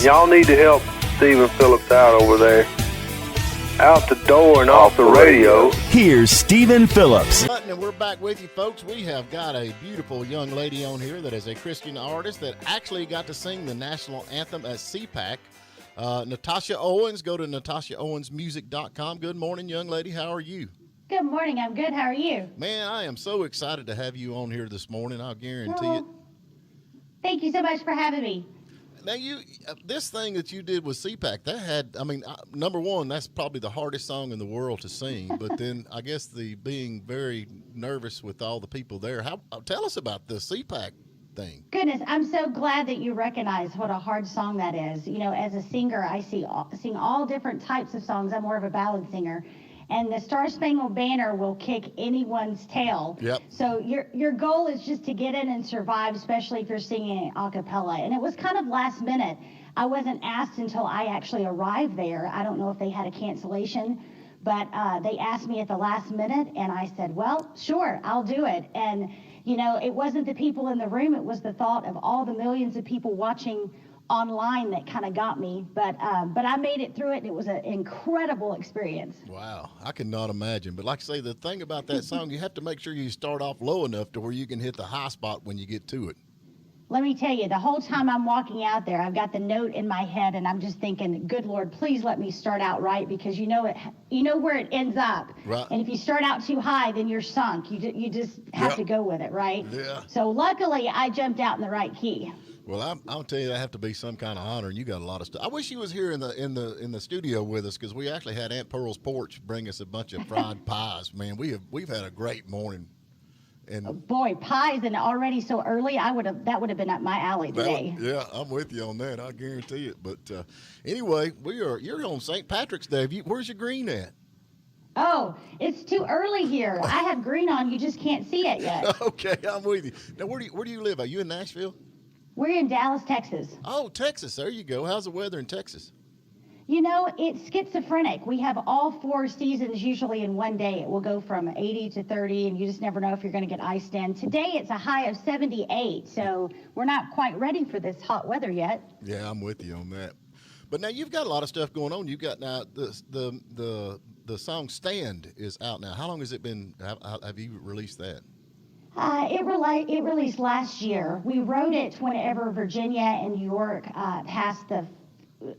Y'all need to help Stephen Phillips out over there. Out the door and off the radio. Here's Stephen Phillips. And we're back with you, folks. We have got a beautiful young lady on here that is a Christian artist that actually got to sing the national anthem at CPAC. Natasha Owens. Go to natashaowensmusic.com. Good morning, young lady. How are you? Good morning. I'm good. How are you? Man, I am so excited to have you on here this morning. I'll guarantee it. Thank you so much for having me. Now, this thing that you did with CPAC, that had, number one, that's probably the hardest song in the world to sing. But then I guess the being very nervous with all the people there. Tell us about the CPAC thing. Goodness, I'm so glad that you recognize what a hard song that is. You know, as a singer, I sing all different types of songs. I'm more of a ballad singer. And the Star Spangled Banner will kick anyone's tail. Yep. So your goal is just to get in and survive, especially if you're singing a cappella. And it was kind of last minute. I wasn't asked until I actually arrived there. I don't know if they had a cancellation, but they asked me at the last minute, and I said, well, sure, I'll do it. And, you know, it wasn't the people in the room. It was the thought of all the millions of people watching online that kind of got me, but I made it through it, and it was an incredible experience. Wow, I cannot imagine. But like I say, the thing about that song, you have to make sure you start off low enough to where you can hit the high spot when you get to it. Let me tell you, the whole time I'm walking out there, I've got the note in my head, and I'm just thinking, good Lord, please let me start out right, because you know where it ends up. Right. And if you start out too high, then you're sunk. You just have to go with it, right? Yeah. So luckily, I jumped out in the right key. Well, I'll tell you, that have to be some kind of honor, and you got a lot of stuff. I wish you was here in the studio with us, because we actually had Aunt Pearl's porch bring us a bunch of fried pies. Man, we've had a great morning. And oh boy, pies, and already so early, that would have been up my alley today. Yeah, I'm with you on that. I guarantee it. But anyway, you're on St. Patrick's Day. Where's your green at? Oh, it's too early here. I have green on. You just can't see it yet. Okay, I'm with you. Now, where do you live? Are you in Nashville? We're in Dallas, Texas. Oh, Texas. There you go. How's the weather in Texas? You know, it's schizophrenic. We have all 4 seasons usually in one day. It will go from 80 to 30, and you just never know if you're going to get iced in. Today, it's a high of 78, so we're not quite ready for this hot weather yet. Yeah, I'm with you on that. But now you've got a lot of stuff going on. You've got now the song "Stand" is out now. How long has it been? Have you released that? It released last year. We wrote it whenever Virginia and New York passed the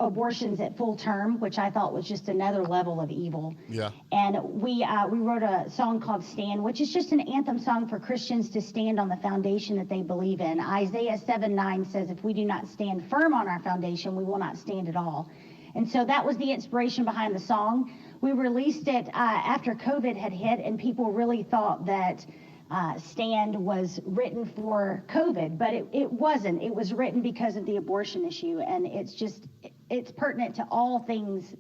abortions at full term, which I thought was just another level of evil. Yeah. And we wrote a song called "Stand," which is just an anthem song for Christians to stand on the foundation that they believe in. Isaiah 7:9 says, if we do not stand firm on our foundation, we will not stand at all. And so that was the inspiration behind the song. We released it after COVID had hit, and people really thought that Stand was written for COVID, but it wasn't. It was written because of the abortion issue, and it's pertinent to all things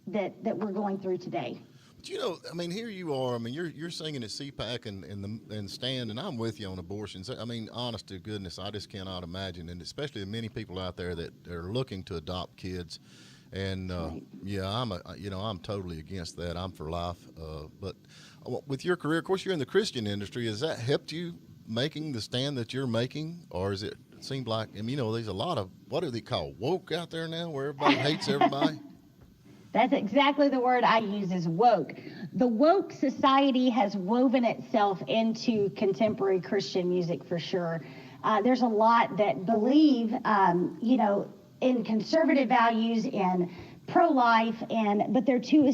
that we're going through today. But you know, I mean, here you are. I mean, you're singing at CPAC and Stand, and I'm with you on abortions. I mean, honest to goodness, I just cannot imagine, and especially the many people out there that are looking to adopt kids. And Right. yeah, I'm totally against that. I'm for life. But with your career, of course, you're in the Christian industry. Has that helped you making the stand that you're making, or is it seemed like? I mean, there's a lot of, what do they call, woke out there now, where everybody hates everybody. That's exactly the word I use, is woke. The woke society has woven itself into contemporary Christian music for sure. There's a lot that believe, in conservative values and pro-life, but they're too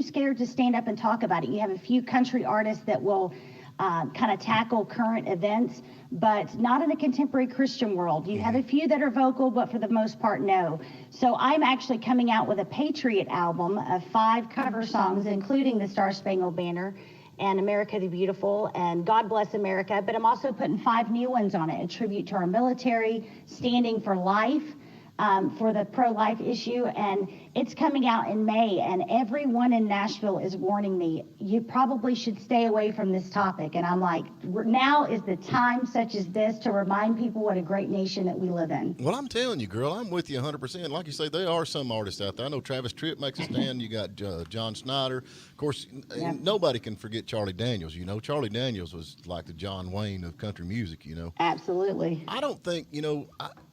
scared to stand up and talk about it. You have a few country artists that will kind of tackle current events, but not in the contemporary Christian world. You have a few that are vocal, but for the most part, no. So I'm actually coming out with a Patriot album of 5 cover songs, including the Star Spangled Banner and America the Beautiful and God Bless America, but I'm also putting 5 new ones on it, a tribute to our military, standing for life, for the pro-life issue, and it's coming out in May, and everyone in Nashville is warning me, you probably should stay away from this topic. And I'm like, now is the time such as this to remind people what a great nation that we live in. Well, I'm telling you, girl, I'm with you 100%. Like you say, there are some artists out there. I know Travis Tritt makes a stand. You got John Snyder. Of course, Yeah. Nobody can forget Charlie Daniels. Charlie Daniels was like the John Wayne of country music, Absolutely. I don't think,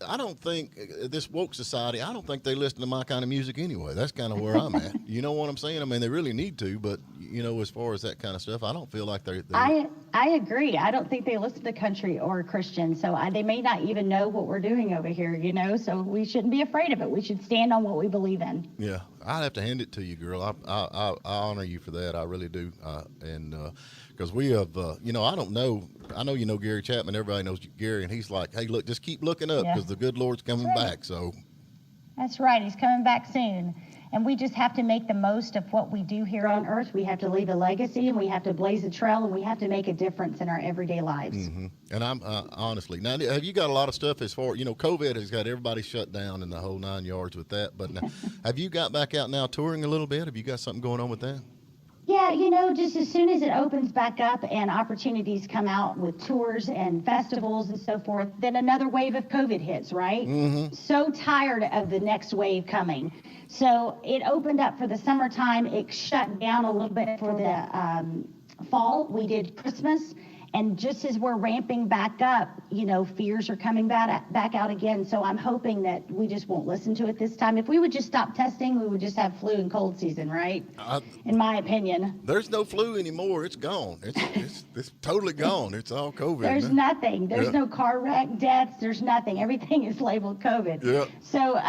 I don't think this this woke society, I don't think they listen to my kind of music anyway. That's kind of where I'm at. You know what I'm saying? I mean, they really need to, but as far as that kind of stuff, I don't feel like they're I agree. I don't think they listen to country or Christian, so they may not even know what we're doing over here, so we shouldn't be afraid of it. We should stand on what we believe in. Yeah, I'd have to hand it to you, girl. I honor you for that. I really do. And because we have, I don't know. I know you know Gary Chapman. Everybody knows Gary, and he's like, hey, look, just keep looking up because the good Lord's coming back. So that's right. He's coming back soon. And we just have to make the most of what we do here on earth. We have to leave a legacy, and we have to blaze a trail, and we have to make a difference in our everyday lives. Mm-hmm. And I'm honestly, now, have you got a lot of stuff as far, COVID has got everybody shut down in the whole 9 yards with that. But now, have you got back out now touring a little bit? Have you got something going on with that? Yeah, just as soon as it opens back up and opportunities come out with tours and festivals and so forth, then another wave of COVID hits, right? Mm-hmm. So tired of the next wave coming. So it opened up for the summertime. It shut down a little bit for the fall. We did Christmas. And just as we're ramping back up, fears are coming back out again. So I'm hoping that we just won't listen to it this time. If we would just stop testing, we would just have flu and cold season, right? In my opinion. There's no flu anymore. It's gone. It's totally gone. It's all COVID. There's nothing. There's no car wreck, deaths. There's nothing. Everything is labeled COVID. Yeah. So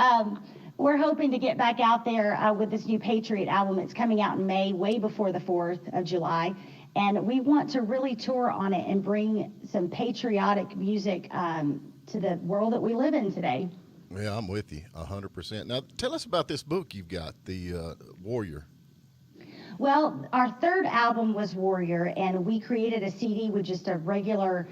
we're hoping to get back out there with this new Patriot album. It's coming out in May, way before the 4th of July. And we want to really tour on it and bring some patriotic music to the world that we live in today. Yeah, I'm with you 100%. Now, tell us about this book you've got, The Warrior. Well, our third album was Warrior, and we created a CD with just a regular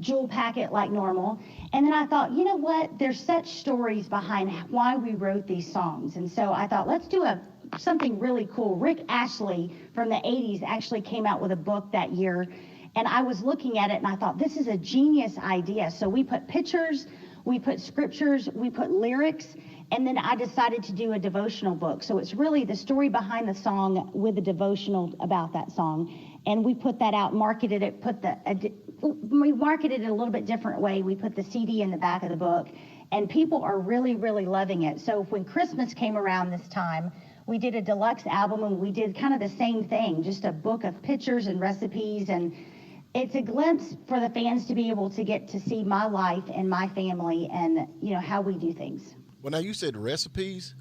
jewel packet like normal. And then I thought, you know what? There's such stories behind why we wrote these songs. And so I thought, let's do something really cool. Rick Ashley from the 80s actually came out with a book that year, and I was looking at it and I thought, this is a genius idea. So we put pictures, we put scriptures, we put lyrics, and then I decided to do a devotional book. So it's really the story behind the song with a devotional about that song. And we put that out, marketed it, we marketed it a little bit different way. We put the CD in the back of the book, and people are really, really loving it. So when Christmas came around this time, we did a deluxe album, and we did kind of the same thing, just a book of pictures and recipes. And it's a glimpse for the fans to be able to get to see my life and my family and, how we do things. Well, now you said recipes?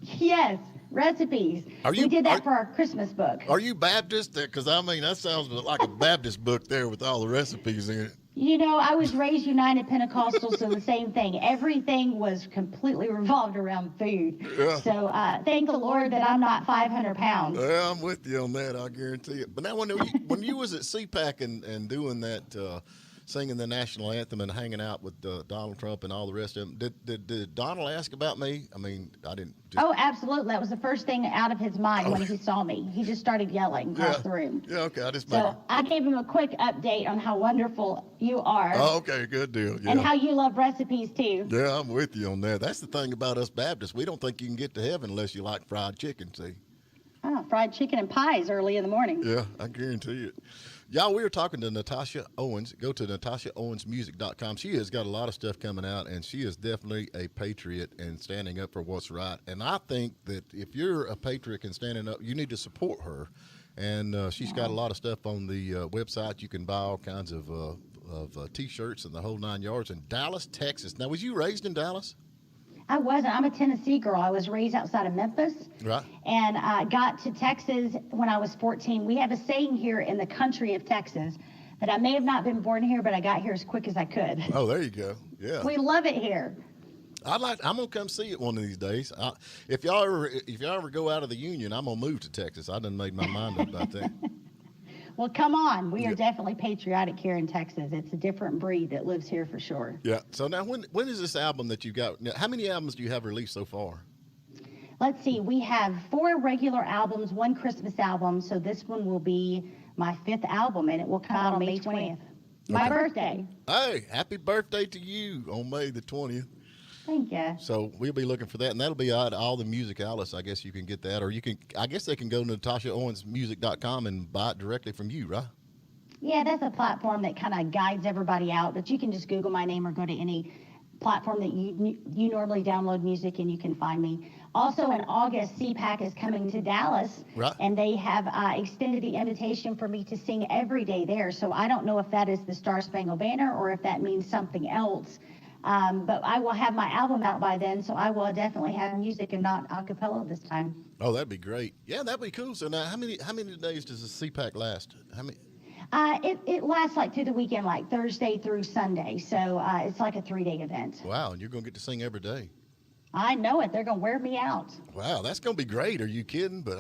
Yes, recipes. We did that for our Christmas book. Are you Baptist? Because, that sounds like a Baptist book there with all the recipes in it. I was raised United Pentecostal, so the same thing. Everything was completely revolved around food. Yeah. So thank the Lord that I'm not 500 pounds. Yeah, I'm with you on that. I guarantee it. But now, when you was at CPAC and doing that, singing the national anthem and hanging out with Donald Trump and all the rest of them, did Donald ask about me? I mean, I didn't. Oh, absolutely. That was the first thing out of his mind when he saw me. He just started yelling across the room. Yeah, okay. I gave him a quick update on how wonderful you are. Oh, okay, good deal. Yeah. And how you love recipes, too. Yeah, I'm with you on that. That's the thing about us Baptists. We don't think you can get to heaven unless you like fried chicken, see? Oh, fried chicken and pies early in the morning. Yeah, I guarantee it. Y'all, we were talking to Natasha Owens. Go to natashaowensmusic.com. She has got a lot of stuff coming out, and she is definitely a patriot and standing up for what's right. And I think that if you're a patriot and standing up, you need to support her. And she's got a lot of stuff on the website. You can buy all kinds of T-shirts and the whole 9 yards in Dallas, Texas. Now, was you raised in Dallas? I wasn't. I'm a Tennessee girl. I was raised outside of Memphis. Right. And I got to Texas when I was 14. We have a saying here in the country of Texas that I may have not been born here, but I got here as quick as I could. Oh, there you go. Yeah. We love it here. I'm gonna come see it one of these days. If y'all ever go out of the union, I'm gonna move to Texas. I done made my mind up about that. Well, come on. We are definitely patriotic here in Texas. It's a different breed that lives here for sure. Yeah. So now, when is this album that you got? Now, how many albums do you have released so far? Let's see. We have 4 regular albums, 1 Christmas album. So this one will be my 5th album, and it will come out on May 20th. My birthday. Hey, happy birthday to you on May the 20th. Thank you. So we'll be looking for that, and that'll be out all the music outlets. I guess you can get that, or I guess they can go to natashaowensmusic.com and buy it directly from you, right? Yeah, that's a platform that kind of guides everybody out, but you can just Google my name or go to any platform that you normally download music, and you can find me. Also in August, CPAC is coming to Dallas, Right. and they have extended the invitation for me to sing every day there. So I don't know if that is the Star Spangled Banner or if that means something else. But I will have my album out by then, so I will definitely have music and not a cappella this time. Oh, that'd be great. Yeah, that'd be cool. So now, how many days does the CPAC last? How many? It lasts like through the weekend, like Thursday through Sunday. So it's like a 3-day event. Wow, and you're going to get to sing every day. I know it. They're going to wear me out. Wow, that's going to be great. Are you kidding? But,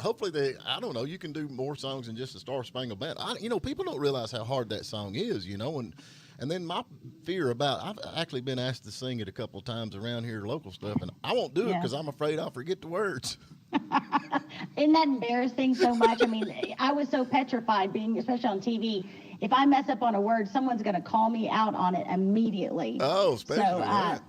hopefully I don't know, you can do more songs than just the Star Spangled Banner. People don't realize how hard that song is, and then my fear I've actually been asked to sing it a couple of times around here, local stuff, and I won't do it because I'm afraid I'll forget the words. Isn't that embarrassing so much? I mean, I was so petrified being, especially on TV. If I mess up on a word, someone's going to call me out on it immediately. Oh, especially that.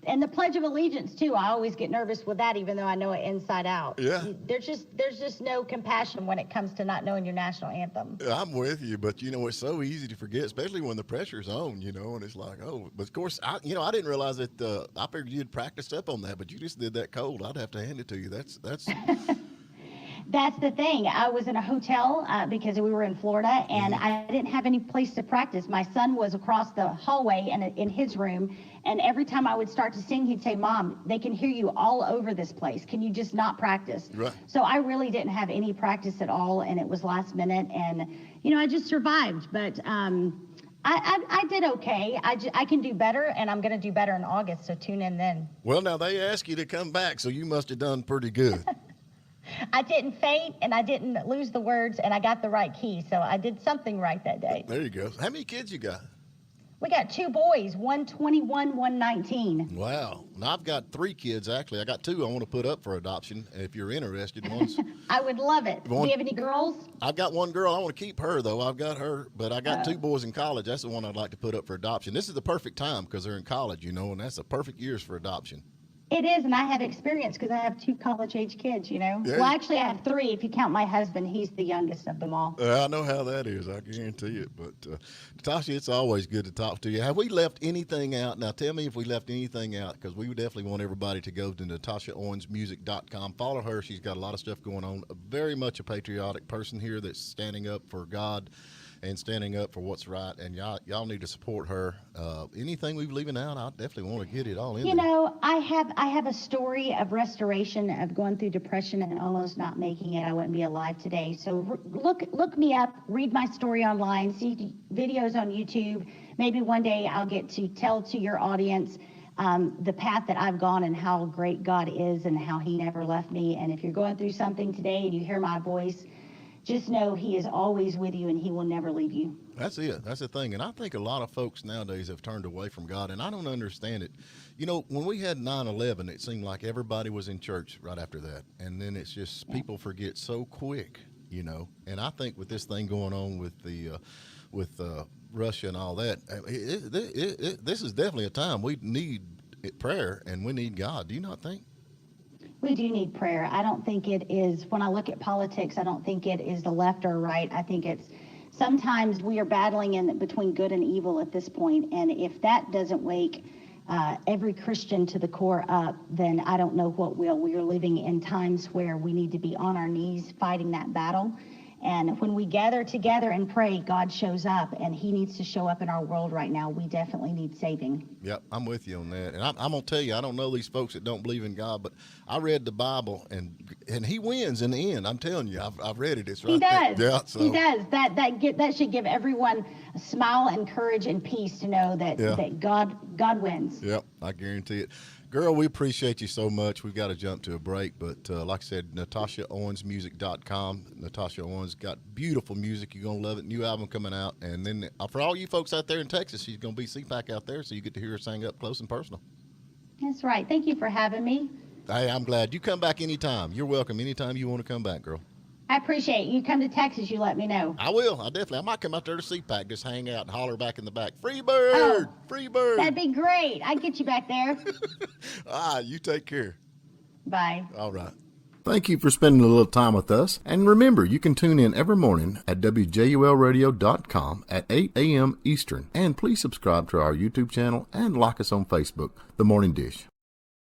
And the Pledge of Allegiance too. I always get nervous with that, even though I know it inside out. Yeah. There's just no compassion when it comes to not knowing your national anthem. I'm with you, but it's so easy to forget, especially when the pressure's on, and it's like, oh, but of course, I didn't realize that. I figured you'd practiced up on that, but you just did that cold. I'd have to hand it to you. That's. That's the thing. I was in a hotel because we were in Florida, and I didn't have any place to practice. My son was across the hallway and in his room, and every time I would start to sing, he'd say, "Mom, they can hear you all over this place. Can you just not practice?" Right. So I really didn't have any practice at all, and it was last minute, and I just survived. But I did okay. I can do better, and I'm going to do better in August. So tune in then. Well, now they asked you to come back, so you must have done pretty good. I didn't faint, and I didn't lose the words, and I got the right key, so I did something right that day. There you go. How many kids you got? We got 2 boys, one 21, one 19. Wow. Now, I've got 3 kids, actually. I got 2 I want to put up for adoption, if you're interested. I would love it. Do you have any girls? I've got 1 girl. I want to keep her, though. I've got her, but I got 2 boys in college. That's the one I'd like to put up for adoption. This is the perfect time because they're in college, and that's the perfect years for adoption. It is, and I have experience because I have 2 college-age kids, Yeah. Well, actually, I have 3 if you count my husband. He's the youngest of them all. I know how that is. I guarantee it. But, Natasha, it's always good to talk to you. Have we left anything out? Now, tell me if we left anything out, because we would definitely want everybody to go to NatashaOwensMusic.com. Follow her. She's got a lot of stuff going on. Very much a patriotic person here that's standing up for God and standing up for what's right, and y'all need to support her. Anything we've leaving out, I definitely want to get it all in there. I have a story of restoration, of going through depression and almost not making it. I wouldn't be alive today. So look me up, read my story online, see videos on YouTube. Maybe one day I'll get to tell to your audience the path that I've gone and how great God is and how he never left me. And if you're going through something today and you hear my voice, just know he is always with you and he will never leave you. That's it. That's the thing. And I think a lot of folks nowadays have turned away from God, and I don't understand it. When we had 9/11, it seemed like everybody was in church right after that. And then it's just people forget so quick, And I think with this thing going on with Russia and all that, this is definitely a time we need prayer and we need God. Do you not think? We do need prayer. I don't think it is, when I look at politics, I don't think it is the left or right. I think it's, sometimes we are battling in between good and evil at this point. And if that doesn't wake every Christian to the core up, then I don't know what will. We are living in times where we need to be on our knees fighting that battle. And when we gather together and pray, God shows up, and he needs to show up in our world right now. We definitely need saving. Yep, I'm with you on that. And I'm going to tell you, I don't know these folks that don't believe in God, but I read the Bible, and he wins in the end. I'm telling you, I've read it. It's right. He does. There. Yeah, so. He does. That should give everyone a smile and courage and peace to know that God wins. Yep, I guarantee it. Girl, we appreciate you so much. We've got to jump to a break, but like I said, NatashaOwensMusic.com. Natasha Owens got beautiful music. You're going to love it. New album coming out. And then for all you folks out there in Texas, she's going to be CPAC out there, so you get to hear her sing up close and personal. That's right. Thank you for having me. Hey, I'm glad. You come back anytime. You're welcome anytime you want to come back, girl. I appreciate it. You come to Texas, you let me know. I will. I might come out there to CPAC, just hang out and holler back in the back. Free bird! Free bird! That'd be great. I'd get you back there. You take care. Bye. All right. Thank you for spending a little time with us. And remember, you can tune in every morning at WJULradio.com at 8 a.m. Eastern. And please subscribe to our YouTube channel and like us on Facebook, The Morning Dish.